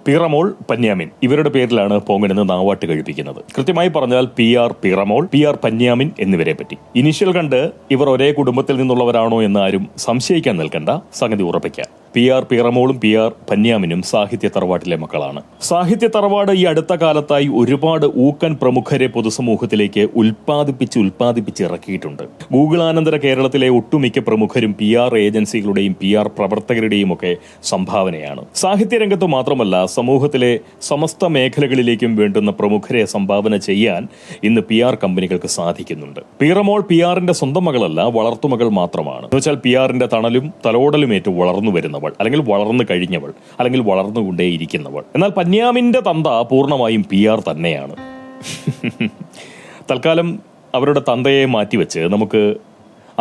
പീറമോൾ, പന്യാമിൻ ഇവരുടെ പേരിലാണ് പോങ്ങനെന്ന് നാവാട്ട് കഴിപ്പിക്കുന്നത്. കൃത്യമായി പറഞ്ഞാൽ PR പീറമോൾ, PR പന്യാമിൻ എന്നിവരെ പറ്റി. ഇനിഷ്യൽ കണ്ട് ഇവർ ഒരേ കുടുംബത്തിൽ നിന്നുള്ളവരാണോ എന്ന് ആരും സംശയിക്കാൻ നിൽക്കണ്ട, സംഗതി ഉറപ്പിക്കാം. PR പീറമോളും PR പന്യാമിനും സാഹിത്യ തറവാട്ടിലെ മക്കളാണ്. സാഹിത്യ തറവാട് ഈ അടുത്ത കാലത്തായി ഒരുപാട് ഊക്കൻ പ്രമുഖരെ പൊതുസമൂഹത്തിലേക്ക് ഉൽപ്പാദിപ്പിച്ച് ഇറക്കിയിട്ടുണ്ട്. ഗൂഗിളാനന്തര കേരളത്തിലെ ഒട്ടുമിക്ക പ്രമുഖരും PR ഏജൻസികളുടെയും PR പ്രവർത്തകരുടെയും ഒക്കെ സംഭാവനയാണ്. സാഹിത്യരംഗത്ത് മാത്രമല്ല, സമൂഹത്തിലെ സമസ്ത മേഖലകളിലേക്കും വേണ്ടുന്ന പ്രമുഖരെ സംഭാവന ചെയ്യാൻ ഇന്ന് PR കമ്പനികൾക്ക് സാധിക്കുന്നുണ്ട്. പീറമോൾ PRന്റെ സ്വന്തം മകളല്ല, വളർത്തുമകൾ മാത്രമാണ്. എന്നുവെച്ചാൽ PRന്റെ തണലും തലോടലുമേറ്റ് വളർന്നു വരുന്നവൾ, അല്ലെങ്കിൽ വളർന്നു കഴിഞ്ഞവൾ, അല്ലെങ്കിൽ വളർന്നുകൊണ്ടേയിരിക്കുന്നവൾ. എന്നാൽ പന്യാമിന്റെ തന്ത പൂർണ്ണമായും PR തന്നെയാണ്. തൽക്കാലം അവരുടെ തന്തയെ മാറ്റിവെച്ച് നമുക്ക്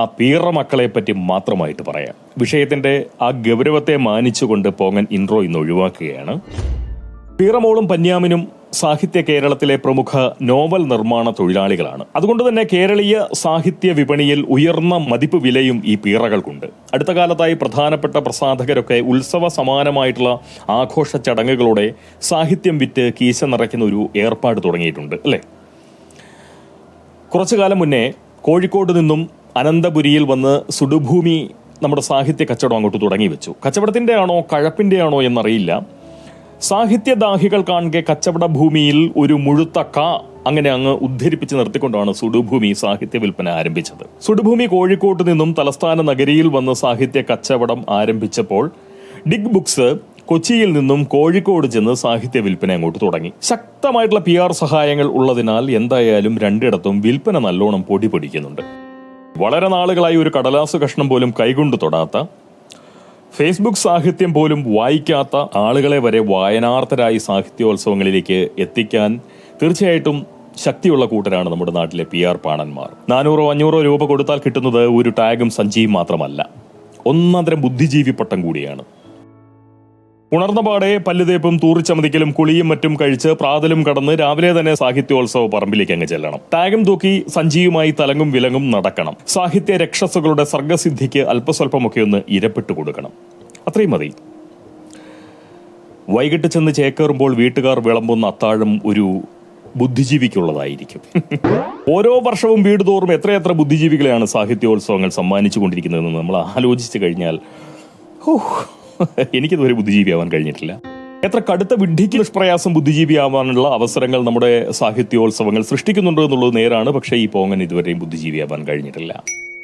ആ പീറ മക്കളെ പറ്റി മാത്രമായിട്ട് പറയാം. വിഷയത്തിന്റെ ആ ഗൗരവത്തെ മാനിച്ചുകൊണ്ട് പോങ്ങൻ ഇൻട്രോ ഇന്ന് ഒഴിവാക്കുകയാണ്. പീറമോളും പന്യാമിനും സാഹിത്യ കേരളത്തിലെ പ്രമുഖ നോവൽ നിർമ്മാണ തൊഴിലാളികളാണ്. അതുകൊണ്ട് തന്നെ കേരളീയ സാഹിത്യ വിപണിയിൽ ഉയർന്ന മതിപ്പ് വിലയും ഈ പീറകൾക്കുണ്ട്. അടുത്ത കാലത്തായി പ്രധാനപ്പെട്ട പ്രസാധകരൊക്കെ ഉത്സവ സമാനമായിട്ടുള്ള ആഘോഷ ചടങ്ങുകളോടെ സാഹിത്യം വിറ്റ് കീശ നിറയ്ക്കുന്ന ഒരു ഏർപ്പാട് തുടങ്ങിയിട്ടുണ്ട്, അല്ലേ? കുറച്ചു കാലം മുന്നേ കോഴിക്കോട് നിന്നും അനന്തപുരിയിൽ വന്ന് സുടുഭൂമി നമ്മുടെ സാഹിത്യ കച്ചവടം അങ്ങോട്ട് തുടങ്ങി വെച്ചു. കച്ചവടത്തിന്റെ ആണോ കഴപ്പിന്റെ ആണോ എന്നറിയില്ല. സാഹിത്യദാഹികൾ കാണെ കച്ചവട ഭൂമിയിൽ ഒരു മുഴുത്ത അങ്ങനെ അങ്ങ് ഉദ്ധരിപ്പിച്ച് നിർത്തിക്കൊണ്ടാണ് സുടുഭൂമി സാഹിത്യ വിൽപ്പന ആരംഭിച്ചത്. സുടുഭൂമി കോഴിക്കോട്ട് നിന്നും തലസ്ഥാന നഗരിയിൽ വന്ന് സാഹിത്യ കച്ചവടം ആരംഭിച്ചപ്പോൾ ഡിഗ് ബുക്സ് കൊച്ചിയിൽ നിന്നും കോഴിക്കോട് ചെന്ന് സാഹിത്യ വിൽപ്പന അങ്ങോട്ട് തുടങ്ങി. ശക്തമായിട്ടുള്ള PR സഹായങ്ങൾ ഉള്ളതിനാൽ എന്തായാലും രണ്ടിടത്തും വിൽപ്പന നല്ലോണം പൊടി പൊടിക്കുന്നുണ്ട്. വളരെ നാളുകളായി ഒരു കടലാസ് കഷ്ണം പോലും കൈകൊണ്ട് തൊടാത്ത, ഫേസ്ബുക്ക് സാഹിത്യം പോലും വായിക്കാത്ത ആളുകളെ വരെ വായനാർത്ഥരായി സാഹിത്യോത്സവങ്ങളിലേക്ക് എത്തിക്കാൻ തീർച്ചയായിട്ടും ശക്തിയുള്ള കൂട്ടരാണ് നമ്മുടെ നാട്ടിലെ PR പാണന്മാർ. 400-500 രൂപ കൊടുത്താൽ കിട്ടുന്നത് ഒരു ടാഗും സഞ്ചിയും മാത്രമല്ല, ഒന്നാന്തരം ബുദ്ധിജീവി പട്ടം കൂടിയാണ്. ഉണർന്നപാടെ പല്ലുതേപ്പും തൂറിച്ചമതിക്കലും കുളിയും മറ്റും കഴിച്ച് പ്രാതലും കടന്ന് രാവിലെ തന്നെ സാഹിത്യോത്സവ പറമ്പിലേക്ക് അങ്ങ് ചെല്ലണം. ടാഗും തൂക്കി സഞ്ചിയുമായി തലങ്ങും വിലങ്ങും നടക്കണം. സാഹിത്യ രക്ഷസുകളുടെ സർഗസിദ്ധിക്ക് അല്പസ്വല്പമൊക്കെ ഒന്ന് ഇരപ്പെട്ടു കൊടുക്കണം. അത്രയും മതി. വൈകിട്ട് ചെന്ന് ചേക്കേറുമ്പോൾ വീട്ടുകാർ വിളമ്പുന്ന അത്താഴം ഒരു ബുദ്ധിജീവിക്കുള്ളതായിരിക്കും. ഓരോ വർഷവും വീട് തോറും എത്രയെത്ര ബുദ്ധിജീവികളെയാണ് സാഹിത്യോത്സവങ്ങൾ സമ്മാനിച്ചു കൊണ്ടിരിക്കുന്നതെന്ന് നമ്മൾ ആലോചിച്ചു കഴിഞ്ഞാൽ എനിക്കിതുവരെ ബുദ്ധിജീവിയാവാൻ കഴിഞ്ഞിട്ടില്ല. എത്ര കടുത്ത വിഡ്ഢിക്ക് നിഷ്പ്രയാസം ബുദ്ധിജീവിയാവാനുള്ള അവസരങ്ങൾ നമ്മുടെ സാഹിത്യോത്സവങ്ങൾ സൃഷ്ടിക്കുന്നുണ്ട് എന്നുള്ളത് നേരാണ്. പക്ഷേ ഈ പോങ്ങൻ ഇതുവരെയും ബുദ്ധിജീവിയാവാൻ കഴിഞ്ഞിട്ടില്ല.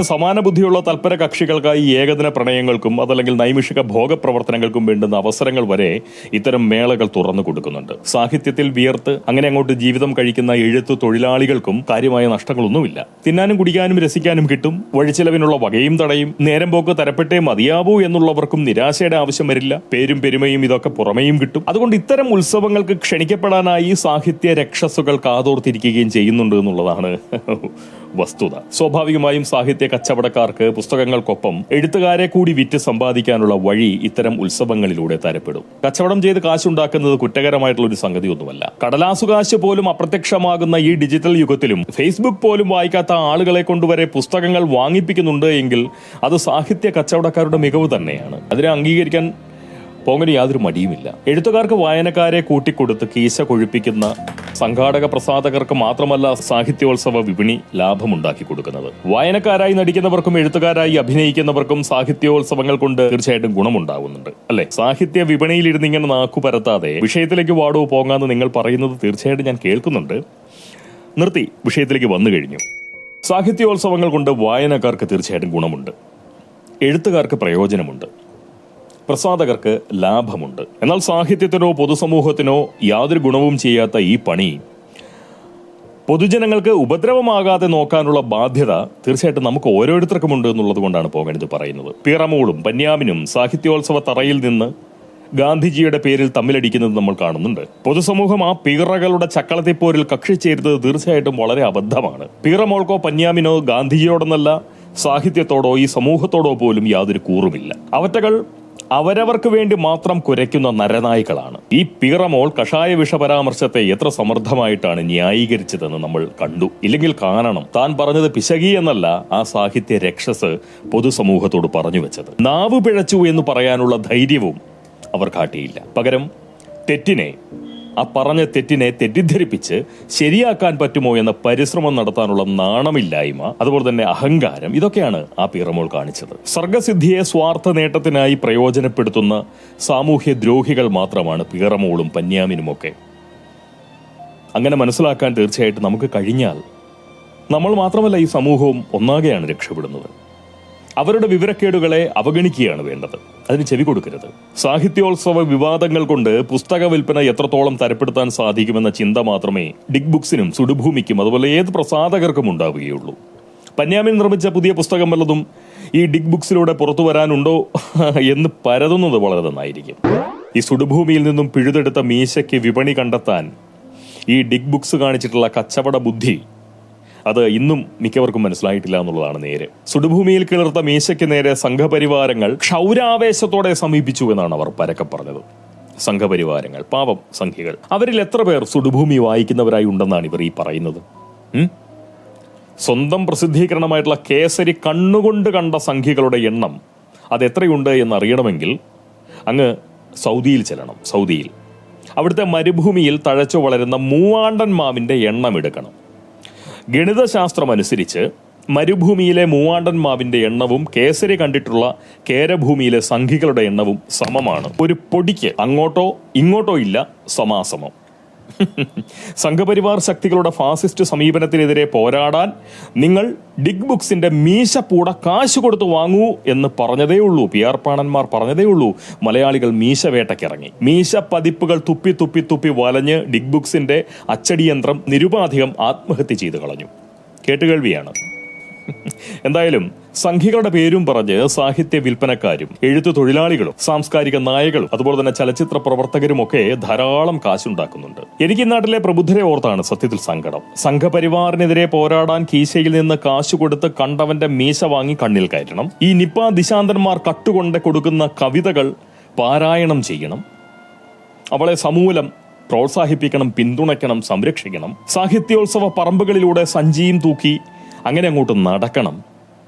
സമാന ബുദ്ധിയുള്ള തൽപര കക്ഷികൾക്കായി ഏകദിന പ്രണയങ്ങൾക്കും അതല്ലെങ്കിൽ നൈമിഷിക ഭോഗപ്രവർത്തനങ്ങൾക്കും വേണ്ടുന്ന അവസരങ്ങൾ വരെ ഇത്തരം മേളകൾ തുറന്നു കൊടുക്കുന്നുണ്ട്. സാഹിത്യത്തിൽ വിയർത്ത് അങ്ങനെ അങ്ങോട്ട് ജീവിതം കഴിക്കുന്ന എഴുത്തു തൊഴിലാളികൾക്കും കാര്യമായ നഷ്ടങ്ങളൊന്നുമില്ല. തിന്നാനും കുടിക്കാനും രസിക്കാനും കിട്ടും. വഴിച്ചിലവിനുള്ള വകയും തടയും. നേരം പോക്ക് തരപ്പെട്ടേ മതിയാവൂ എന്നുള്ളവർക്കും നിരാശയുടെ ആവശ്യം വരില്ല. പേരും പെരുമയും ഇതൊക്കെ പുറമേയും കിട്ടും. അതുകൊണ്ട് ഇത്തരം ഉത്സവങ്ങൾക്ക് ക്ഷണിക്കപ്പെടാനായി സാഹിത്യ രക്ഷസുകൾ കാതോർത്തിരിക്കുകയും ചെയ്യുന്നുണ്ട് എന്നുള്ളതാണ് വസ്തുത. സ്വാഭാവികമായും സാഹിത്യ കച്ചവടക്കാർക്ക് പുസ്തകങ്ങൾക്കൊപ്പം എഴുത്തുകാരെ കൂടി വിറ്റ് സമ്പാദിക്കാനുള്ള വഴി ഇത്തരം ഉത്സവങ്ങളിലൂടെ തരപ്പെടും. കച്ചവടം ചെയ്ത് കാശുണ്ടാക്കുന്നത് കുറ്റകരമായിട്ടുള്ള ഒരു സംഗതിയൊന്നുമല്ല. കടലാസുകാശ് പോലും അപ്രത്യക്ഷമാകുന്ന ഈ ഡിജിറ്റൽ യുഗത്തിലും ഫേസ്ബുക്ക് പോലും വായിക്കാത്ത ആളുകളെ കൊണ്ടുവരെ പുസ്തകങ്ങൾ വാങ്ങിപ്പിക്കുന്നുണ്ട് എങ്കിൽ അത് സാഹിത്യ കച്ചവടക്കാരുടെ മികവ് തന്നെയാണ്. അതിനെ അംഗീകരിക്കാൻ പോങ്ങന് യാതൊരു മടിയുമില്ല. എഴുത്തുകാർക്ക് വായനക്കാരെ കൂട്ടിക്കൊടുത്ത് കീശ കൊഴുപ്പിക്കുന്ന സംഘാടക പ്രസാധകർക്ക് മാത്രമല്ല സാഹിത്യോത്സവ വിപണി ലാഭമുണ്ടാക്കി കൊടുക്കുന്നത്. വായനക്കാരായി നടിക്കുന്നവർക്കും എഴുത്തുകാരായി അഭിനയിക്കുന്നവർക്കും സാഹിത്യോത്സവങ്ങൾ കൊണ്ട് തീർച്ചയായിട്ടും ഗുണമുണ്ടാകുന്നുണ്ട്, അല്ലെ? സാഹിത്യ വിപണിയിലിരുന്ന് ഇങ്ങനെ നാക്കു പരത്താതെ വിഷയത്തിലേക്ക് വാടോ പോങ്ങാന്ന് നിങ്ങൾ പറയുന്നത് തീർച്ചയായിട്ടും ഞാൻ കേൾക്കുന്നുണ്ട്. നിർത്തി, വിഷയത്തിലേക്ക് വന്നു കഴിഞ്ഞു. സാഹിത്യോത്സവങ്ങൾ കൊണ്ട് വായനക്കാർക്ക് തീർച്ചയായിട്ടും ഗുണമുണ്ട്, എഴുത്തുകാർക്ക് പ്രയോജനമുണ്ട്, പ്രസാധകർക്ക് ലാഭമുണ്ട്. എന്നാൽ സാഹിത്യത്തിനോ പൊതുസമൂഹത്തിനോ യാതൊരു ഗുണവും ചെയ്യാത്ത ഈ പണി പൊതുജനങ്ങൾക്ക് ഉപദ്രവമാകാതെ നോക്കാനുള്ള ബാധ്യത തീർച്ചയായിട്ടും നമുക്ക് ഓരോരുത്തർക്കുമുണ്ട് എന്നുള്ളത് കൊണ്ടാണ് പോകണിത് പറയുന്നത്. പീറമോളും പന്യാമിനും സാഹിത്യോത്സവ തറയിൽ നിന്ന് ഗാന്ധിജിയുടെ പേരിൽ തമ്മിലടിക്കുന്നത് നമ്മൾ കാണുന്നുണ്ട്. പൊതുസമൂഹം ആ പീറകളുടെ ചക്കളത്തിപ്പോരിൽ കക്ഷി ചേരുന്നത് തീർച്ചയായിട്ടും വളരെ അബദ്ധമാണ്. പീറമോൾക്കോ പന്യാമിനോ ഗാന്ധിജിയോടെന്നല്ല സാഹിത്യത്തോടോ ഈ സമൂഹത്തോടോ പോലും യാതൊരു കൂറുമില്ല. അവറ്റകൾ അവരവർക്ക് വേണ്ടി മാത്രം കുരയ്ക്കുന്ന നരനായ്ക്കളാണ്. ഈ പീറമോൾ കഷായ വിഷപരാമർശത്തെ എത്ര സമർത്ഥമായിട്ടാണ് ന്യായീകരിച്ചതെന്ന് നമ്മൾ കണ്ടു. ഇല്ലെങ്കിൽ കാണണം. താൻ പറഞ്ഞത് പിശകി എന്നല്ല ആ സാഹിത്യ രക്ഷസ് പൊതുസമൂഹത്തോട് പറഞ്ഞു വെച്ചത്. നാവ് പിഴച്ചു എന്ന് പറയാനുള്ള ധൈര്യവും അവർ കാട്ടിയില്ല. പകരം തെറ്റിനെ, ആ പറഞ്ഞ തെറ്റിനെ തെറ്റിദ്ധരിപ്പിച്ച് ശരിയാക്കാൻ പറ്റുമോ എന്ന പരിശ്രമം നടത്താനുള്ള നാണമില്ലായ്മ, അതുപോലെ തന്നെ അഹങ്കാരം, ഇതൊക്കെയാണ് ആ പീറമോൾ കാണിച്ചത്. സർഗസിദ്ധിയെ സ്വാർത്ഥ നേട്ടത്തിനായി പ്രയോജനപ്പെടുത്തുന്ന സാമൂഹ്യ ദ്രോഹികൾ മാത്രമാണ് പീറമോളും പന്യാമിനുമൊക്കെ. അങ്ങനെ മനസ്സിലാക്കാൻ തീർച്ചയായിട്ടും നമുക്ക് കഴിഞ്ഞാൽ നമ്മൾ മാത്രമല്ല ഈ സമൂഹവും ഒന്നാകെയാണ് രക്ഷപ്പെടുന്നത്. അവരുടെ വിവരക്കേടുകളെ അവഗണിക്കുകയാണ് വേണ്ടത്, അതിന് ചെവി കൊടുക്കരുത്. സാഹിത്യോത്സവ വിവാദങ്ങൾ കൊണ്ട് പുസ്തക വിൽപ്പന എത്രത്തോളം തരപ്പെടുത്താൻ സാധിക്കുമെന്ന ചിന്ത മാത്രമേ ഡിഗ് ബുക്സിനും സുടുഭൂമിക്കും അതുപോലെ ഏത് പ്രസാധകർക്കും ഉണ്ടാവുകയുള്ളൂ. പന്യാമിൻ നിർമ്മിച്ച പുതിയ പുസ്തകം വല്ലതും ഈ ഡിഗ് ബുക്സിലൂടെ പുറത്തു വരാനുണ്ടോ എന്ന് പരതുന്നത് വളരെ നന്നായിരിക്കും. ഈ സുടുഭൂമിയിൽ നിന്നും പിഴുതെടുത്ത മീശയ്ക്ക് വിപണി കണ്ടെത്താൻ ഈ ഡിഗ് ബുക്സ് കാണിച്ചിട്ടുള്ള കച്ചവട ബുദ്ധി അത് ഇന്നും മിക്കവർക്കും മനസ്സിലായിട്ടില്ല എന്നുള്ളതാണ് നേരെ. സുടുഭൂമിയിൽ കിളിർത്ത മീശയ്ക്ക് നേരെ സംഘപരിവാരങ്ങൾ ക്ഷൗരാവേശത്തോടെ സമീപിച്ചു എന്നാണ് അവർ പരക്കെ പറഞ്ഞത്. സംഘപരിവാരങ്ങൾ, പാവം സംഘികൾ, അവരിൽ എത്ര പേർ സുടുഭൂമി വായിക്കുന്നവരായി ഉണ്ടെന്നാണ് ഇവർ ഈ പറയുന്നത്? സ്വന്തം പ്രസിദ്ധീകരണമായിട്ടുള്ള കേസരി കണ്ണുകൊണ്ട് കണ്ട സംഘികളുടെ എണ്ണം അത് എത്രയുണ്ട് എന്നറിയണമെങ്കിൽ അങ്ങ് സൗദിയിൽ ചെല്ലണം. സൗദിയിൽ അവിടുത്തെ മരുഭൂമിയിൽ തഴച്ചു വളരുന്ന മൂവാണ്ടൻ മാവിന്റെ എണ്ണം എടുക്കണം. ഗണിതശാസ്ത്രം അനുസരിച്ച് മരുഭൂമിയിലെ മൂവാണ്ടൻ മാവിന്റെ എണ്ണവും കേസരി കണ്ടിട്ടുള്ള കേരഭൂമിയിലെ സംഘികളുടെ എണ്ണവും സമമാണ്. ഒരു പൊടിക്ക് അങ്ങോട്ടോ ഇങ്ങോട്ടോ ഇല്ല, സമാസമം. സംഘപരിവാർ ശക്തികളുടെ ഫാസിസ്റ്റ് സമീപനത്തിനെതിരെ പോരാടാൻ നിങ്ങൾ ഡിഗ് ബുക്സിന്റെ മീശപ്പൂട കാശ് കൊടുത്ത് വാങ്ങൂ എന്ന് പറഞ്ഞതേ ഉള്ളൂ. PR പാണന്മാർ പറഞ്ഞതേ ഉള്ളൂ. മലയാളികൾ മീശ വേട്ടക്കിറങ്ങി. മീശ പതിപ്പുകൾ തുപ്പി തുപ്പി തുപ്പി വലഞ്ഞ് ഡിഗ് ബുക്സിന്റെ അച്ചടിയന്ത്രം നിരുപാധികം ആത്മഹത്യ ചെയ്തു കളഞ്ഞു. കേട്ടുകേൾവിയാണ്. എന്തായാലും സംഘികളുടെ പേരും പറഞ്ഞ് സാഹിത്യ വിൽപ്പനക്കാരും എഴുത്തു തൊഴിലാളികളും സാംസ്കാരിക നായകളും അതുപോലെ തന്നെ ചലച്ചിത്ര പ്രവർത്തകരുമൊക്കെ ധാരാളം കാശുണ്ടാക്കുന്നുണ്ട്. എനിക്ക് നാട്ടിലെ പ്രബുദ്ധരെ ഓർത്താണ് സത്യത്തിൽ സങ്കടം. സംഘപരിവാറിനെതിരെ പോരാടാൻ കീശയിൽ നിന്ന് കാശു കൊടുത്ത് കണ്ടവന്റെ മീശ വാങ്ങി കണ്ണിൽ കയറ്റണം. ഈ നിപ്പ ദിശാന്തന്മാർ കട്ടുകൊണ്ട് കൊടുക്കുന്ന കവിതകൾ പാരായണം ചെയ്യണം. അവളെ സമൂലം പ്രോത്സാഹിപ്പിക്കണം, പിന്തുണയ്ക്കണം, സംരക്ഷിക്കണം. സാഹിത്യോത്സവ പറമ്പുകളിലൂടെ സഞ്ചിയും തൂക്കി അങ്ങനെ അങ്ങോട്ട് നടക്കണം.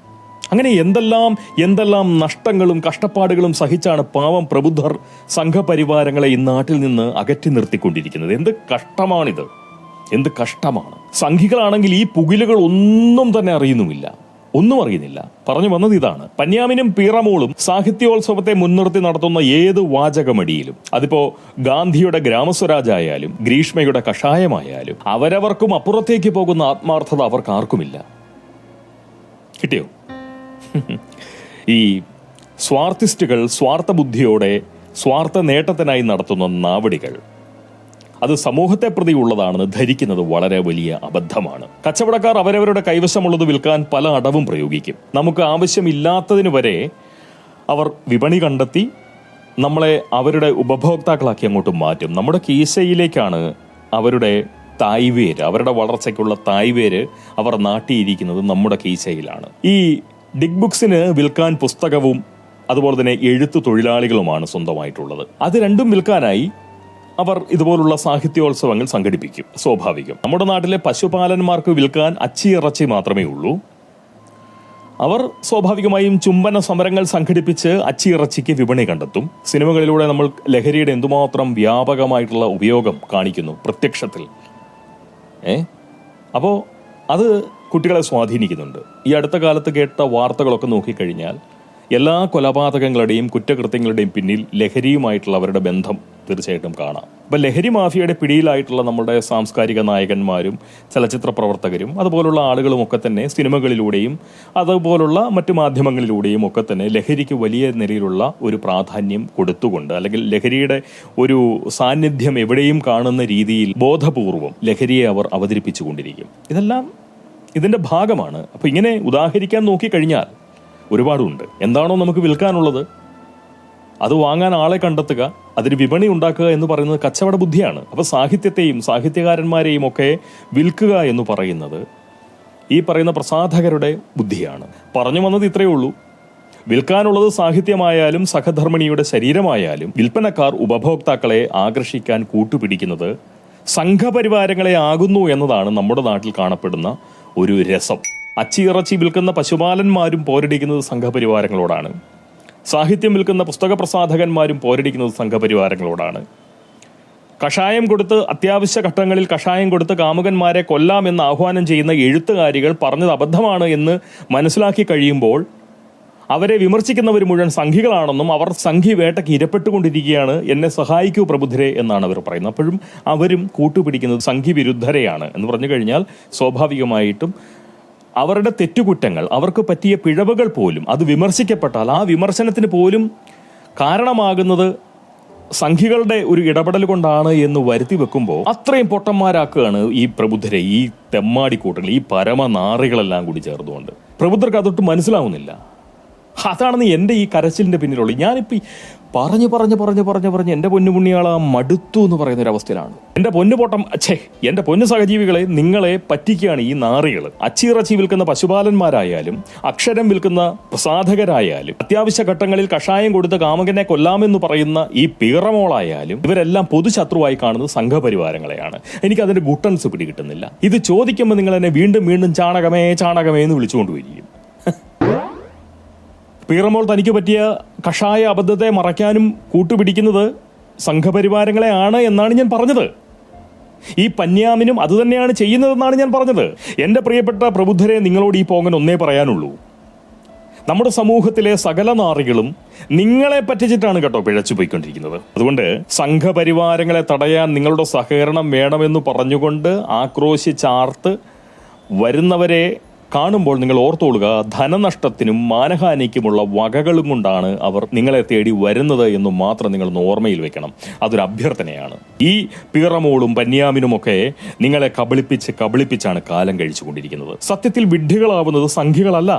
അങ്ങനെ എന്തെല്ലാം നഷ്ടങ്ങളും കഷ്ടപ്പാടുകളും സഹിച്ചാണ് പാവം പ്രബുദ്ധർ സംഘപരിവാരങ്ങളെ ഈ നാട്ടിൽ നിന്ന് അകറ്റി നിർത്തിക്കൊണ്ടിരിക്കുന്നത്. എന്ത് കഷ്ടമാണിത്, എന്ത് കഷ്ടമാണ്. സംഘികളാണെങ്കിൽ ഈ പുകിലുകൾ ഒന്നും തന്നെ അറിയുന്നുമില്ല, ഒന്നും അറിയുന്നില്ല. പറഞ്ഞു വന്നത് ഇതാണ്. പന്യാമിനും പീറമോളും സാഹിത്യോത്സവത്തെ മുൻനിർത്തി നടത്തുന്ന ഏത് വാചകമടിയിലും, അതിപ്പോ ഗാന്ധിയുടെ ഗ്രാമസ്വരാജായാലും ഗ്രീഷ്മയുടെ കഷായമായാലും, അവരവർക്കും അപ്പുറത്തേക്ക് പോകുന്ന ആത്മാർത്ഥത അവർക്ക് ആർക്കുമില്ല. കിട്ടിയോ? ഈ സ്വാർത്ഥിസ്റ്റുകൾ സ്വാർത്ഥ ബുദ്ധിയോടെ സ്വാർത്ഥ നേട്ടത്തിനായി നടത്തുന്ന നാവടികൾ അത് സമൂഹത്തെ പ്രതി ഉള്ളതാണെന്ന് ധരിക്കുന്നത് വളരെ വലിയ അബദ്ധമാണ്. കച്ചവടക്കാർ അവരവരുടെ കൈവശമുള്ളത് വിൽക്കാൻ പല അടവും പ്രയോഗിക്കും. നമുക്ക് ആവശ്യമില്ലാത്തതിന് വരെ അവർ വിപണി കണ്ടെത്തി നമ്മളെ അവരുടെ ഉപഭോക്താക്കളാക്കി അങ്ങോട്ട് മാറ്റും. നമ്മുടെ കീശയിലേക്കാണ് അവരുടെ തായ്വേര്, അവരുടെ വളർച്ചയ്ക്കുള്ള തായ്വേര് അവർ നാട്ടിയിരിക്കുന്നത് നമ്മുടെ കീശയിലാണ്. ഈ ഡിഗ് ബുക്സിന് വിൽക്കാൻ പുസ്തകവും അതുപോലെ തന്നെ എഴുത്തു തൊഴിലാളികളുമാണ് സ്വന്തമായിട്ടുള്ളത്. അത് രണ്ടും വിൽക്കാനായി അവർ ഇതുപോലുള്ള സാഹിത്യോത്സവങ്ങൾ സംഘടിപ്പിക്കും. സ്വാഭാവികം. നമ്മുടെ നാട്ടിലെ പശുപാലന്മാർക്ക് വിൽക്കാൻ അച്ചിയിറച്ചി മാത്രമേ ഉള്ളൂ. അവർ സ്വാഭാവികമായും ചുംബന സമരങ്ങൾ സംഘടിപ്പിച്ച് അച്ചിയിറച്ചിക്ക് വിപണി കണ്ടെത്തും. സിനിമകളിലൂടെ നമ്മൾ ലഹരിയുടെ എന്തുമാത്രം വ്യാപകമായിട്ടുള്ള ഉപയോഗം കാണിക്കുന്നു പ്രത്യക്ഷത്തിൽ. അപ്പോൾ അത് കുട്ടികളെ സ്വാധീനിക്കുന്നുണ്ട്. ഈ അടുത്ത കാലത്ത് കേട്ട വാർത്തകളൊക്കെ നോക്കിക്കഴിഞ്ഞാൽ എല്ലാ കൊലപാതകങ്ങളുടെയും കുറ്റകൃത്യങ്ങളുടെയും പിന്നിൽ ലഹരിയുമായിട്ടുള്ള അവരുടെ ബന്ധം തീർച്ചയായിട്ടും കാണാം. അപ്പം ലഹരി മാഫിയയുടെ പിടിയിലായിട്ടുള്ള നമ്മുടെ സാംസ്കാരിക നായകന്മാരും ചലച്ചിത്ര പ്രവർത്തകരും അതുപോലുള്ള ആളുകളുമൊക്കെ തന്നെ സിനിമകളിലൂടെയും അതുപോലുള്ള മറ്റു മാധ്യമങ്ങളിലൂടെയും ഒക്കെ തന്നെ ലഹരിക്ക് വലിയ നിലയിലുള്ള ഒരു പ്രാധാന്യം കൊടുത്തുകൊണ്ട്, അല്ലെങ്കിൽ ലഹരിയുടെ ഒരു സാന്നിധ്യം എവിടെയും കാണുന്ന രീതിയിൽ ബോധപൂർവം ലഹരിയെ അവർ അവതരിപ്പിച്ചുകൊണ്ടിരിക്കും. ഇതെല്ലാം ഇതിന്റെ ഭാഗമാണ്. അപ്പൊ ഇങ്ങനെ ഉദാഹരിക്കാൻ നോക്കിക്കഴിഞ്ഞാൽ ഒരുപാടുണ്ട്. എന്താണോ നമുക്ക് വിൽക്കാനുള്ളത് അത് വാങ്ങാൻ ആളെ കണ്ടെത്തുക, അതിന് വിപണി ഉണ്ടാക്കുക എന്ന് പറയുന്നത് കച്ചവട ബുദ്ധിയാണ്. അപ്പോൾ സാഹിത്യത്തെയും സാഹിത്യകാരന്മാരെയും ഒക്കെ വിൽക്കുക എന്ന് പറയുന്നത് ഈ പറയുന്ന പ്രസാധകരുടെ ബുദ്ധിയാണ്. പറഞ്ഞു വന്നത് ഇത്രയേ ഉള്ളൂ. വിൽക്കാനുള്ളത് സാഹിത്യമായാലും സഹധർമ്മിണിയുടെ ശരീരമായാലും വിൽപ്പനക്കാർ ഉപഭോക്താക്കളെ ആകർഷിക്കാൻ കൂട്ടുപിടിക്കുന്നത് സംഘപരിവാരങ്ങളെ ആകുന്നു എന്നതാണ് നമ്മുടെ നാട്ടിൽ കാണപ്പെടുന്ന ഒരു രസം. അച്ചിയിറച്ചി വിൽക്കുന്ന പശുപാലന്മാരും പോരടിക്കുന്നത് സംഘപരിവാരങ്ങളോടാണ്. സാഹിത്യം വിൽക്കുന്ന പുസ്തക പ്രസാധകന്മാരും പോരടിക്കുന്നത് സംഘപരിവാരങ്ങളോടാണ്. കഷായം കൊടുത്ത് അത്യാവശ്യ ഘട്ടങ്ങളിൽ കഷായം കൊടുത്ത് കാമുകന്മാരെ കൊല്ലാമെന്ന് ആഹ്വാനം ചെയ്യുന്ന എഴുത്തുകാരികൾ പറഞ്ഞത് അബദ്ധമാണ് എന്ന് മനസ്സിലാക്കി കഴിയുമ്പോൾ അവരെ വിമർശിക്കുന്നവർ മുഴുവൻ സംഘികളാണെന്നും അവർ സംഘി വേട്ടയ്ക്ക് ഇരപ്പെട്ടുകൊണ്ടിരിക്കുകയാണ്, എന്നെ സഹായിക്കൂ പ്രബുദ്ധരെ എന്നാണ് അവർ പറയുന്നത്. അപ്പോഴും അവരും കൂട്ടുപിടിക്കുന്നത് സംഘി വിരുദ്ധരെയാണ് എന്ന് പറഞ്ഞു കഴിഞ്ഞാൽ സ്വാഭാവികമായിട്ടും അവരുടെ തെറ്റുകുറ്റങ്ങൾ, അവർക്ക് പറ്റിയ പിഴവുകൾ പോലും അത് വിമർശിക്കപ്പെട്ടാൽ ആ വിമർശനത്തിന് പോലും കാരണമാകുന്നത് സംഘികളുടെ ഒരു ഇടപെടൽ കൊണ്ടാണ് എന്ന് വരുത്തി വെക്കുമ്പോൾ അത്രയും പൊട്ടന്മാരാക്കുകയാണ് ഈ പ്രബുദ്ധരെ, ഈ തെമ്മാടിക്കൂട്ടങ്ങൾ, ഈ പരമനാറികളെല്ലാം കൂടി ചേർന്നുകൊണ്ട്. പ്രബുദ്ധർക്ക് അതൊട്ട് മനസ്സിലാവുന്നില്ല. അതാണ് എൻ്റെ ഈ കരച്ചിലിൻ്റെ പിന്നിലുള്ളത്. ഞാനിപ്പോൾ പറഞ്ഞ് എൻ്റെ പൊന്നു പുണ്യാള മടുത്തു എന്ന് പറയുന്ന ഒരു അവസ്ഥയിലാണ്. എൻ്റെ പൊന്നു പൊട്ടം എൻ്റെ പൊന്നു സഹജീവികളെ, നിങ്ങളെ പറ്റിക്കുകയാണ് ഈ നാറികൾ. അച്ചിറച്ചി വിൽക്കുന്ന പശുപാലന്മാരായാലും അക്ഷരം വിൽക്കുന്ന പ്രസാധകരായാലും അത്യാവശ്യ ഘട്ടങ്ങളിൽ കഷായം കൊടുത്ത് കാമുകനെ കൊല്ലാമെന്ന് പറയുന്ന ഈ പീറമോളായാലും ഇവരെല്ലാം പൊതുശത്രുവായി കാണുന്നത് സംഘപരിവാരങ്ങളെയാണ്. എനിക്കതിൻ്റെ ഗുട്ടൻസ് പിടികിട്ടുന്നില്ല. ഇത് ചോദിക്കുമ്പോൾ നിങ്ങൾ എന്നെ വീണ്ടും ചാണകമേ എന്ന് വിളിച്ചുകൊണ്ടുവരികയും പീറമോൾ തനിക്ക് പറ്റിയ കഷായ അബദ്ധത്തെ മറയ്ക്കാനും കൂട്ടുപിടിക്കുന്നത് സംഘപരിവാരങ്ങളെയാണ് എന്നാണ് ഞാൻ പറഞ്ഞത്. ഈ പന്യാമിനും അതുതന്നെയാണ് ചെയ്യുന്നതെന്നാണ് ഞാൻ പറഞ്ഞത്. എൻ്റെ പ്രിയപ്പെട്ട പ്രബുദ്ധരെ, നിങ്ങളോട് ഈ പോങ്ങൻ ഒന്നേ പറയാനുള്ളൂ. നമ്മുടെ സമൂഹത്തിലെ സകല നാറികളും നിങ്ങളെ പറ്റിച്ചിട്ടാണ് കേട്ടോ പിഴച്ചു പോയിക്കൊണ്ടിരിക്കുന്നത്. അതുകൊണ്ട് സംഘപരിവാരങ്ങളെ തടയാൻ നിങ്ങളുടെ സഹകരണം വേണമെന്ന് പറഞ്ഞുകൊണ്ട് ആക്രോശിച്ചാർത്ത് വരുന്നവരെ കാണുമ്പോൾ നിങ്ങൾ ഓർത്തോളുക, ധനനഷ്ടത്തിനും മാനഹാനിക്കുമുള്ള വകകളും കൊണ്ടാണ് അവർ നിങ്ങളെ തേടി വരുന്നത് എന്ന് മാത്രം നിങ്ങൾ ഓർമ്മയിൽ വെക്കണം. അതൊരു അഭ്യർത്ഥനയാണ്. ഈ പീറമോളും പന്യാമിനുമൊക്കെ നിങ്ങളെ കബളിപ്പിച്ചാണ് കാലം കഴിച്ചുകൊണ്ടിരിക്കുന്നത്. സത്യത്തിൽ വിഡ്ഢികളാവുന്നത് സംഘികളല്ല,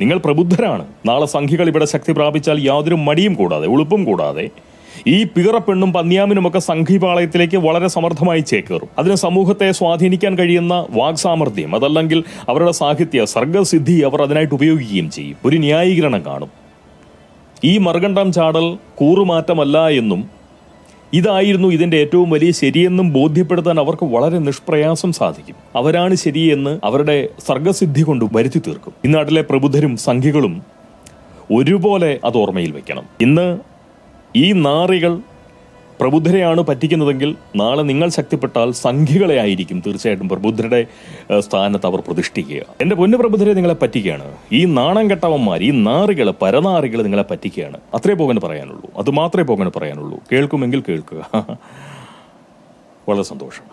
നിങ്ങൾ പ്രബുദ്ധരാണ്. നാളെ സംഘികൾ ഇവിടെ ശക്തി പ്രാപിച്ചാൽ യാതൊരു മടിയും കൂടാതെ, ഉളുപ്പും കൂടാതെ ഈ പീറപ്പെണ്ണും പന്യാമിനുമൊക്കെ സംഘിപാളയത്തിലേക്ക് വളരെ സമർത്ഥമായി ചേക്കേറും. അതിന് സമൂഹത്തെ സ്വാധീനിക്കാൻ കഴിയുന്ന വാക്സാമർഥ്യം, അതല്ലെങ്കിൽ അവരുടെ സാഹിത്യ സർഗസിദ്ധി അവർ അതിനായിട്ട് ഉപയോഗിക്കുകയും ചെയ്യും. ഒരു ന്യായീകരണം കാണും. ഈ മറുകണ്ഠം ചാടൽ കൂറുമാറ്റമല്ല എന്നും ഇതായിരുന്നു ഇതിന്റെ ഏറ്റവും വലിയ ശരിയെന്നും ബോധ്യപ്പെടുത്താൻ അവർക്ക് വളരെ നിഷ്പ്രയാസം സാധിക്കും. അവരാണ് ശരിയെന്ന് അവരുടെ സർഗസിദ്ധി കൊണ്ട് വരുത്തി തീർക്കും. ഈ നാട്ടിലെ പ്രബുദ്ധരും സംഘികളും ഒരുപോലെ അത് ഓർമ്മയിൽ വെക്കണം. ഇന്ന് ഈ നാറികൾ പ്രബുദ്ധരെയാണ് പറ്റിക്കുന്നതെങ്കിൽ നാളെ നിങ്ങൾ ശക്തിപ്പെട്ടാൽ സംഘികളെ ആയിരിക്കും തീർച്ചയായിട്ടും പ്രബുദ്ധരുടെ സ്ഥാനത്ത് അവർ പ്രതിഷ്ഠിക്കുക. എൻ്റെ പൊന്നു പ്രബുദ്ധരെ നിങ്ങളെ പറ്റിക്കുകയാണ്. ഈ നാണം കെട്ടവന്മാർ, ഈ നാറികൾ, പരനാറികൾ നിങ്ങളെ പറ്റിക്കുകയാണ്. അത്രേ പോകാൻ പറയാനുള്ളൂ. അത് മാത്രമേ പോകാൻ പറയാനുള്ളൂ. കേൾക്കുമെങ്കിൽ കേൾക്കുക. വളരെ സന്തോഷം.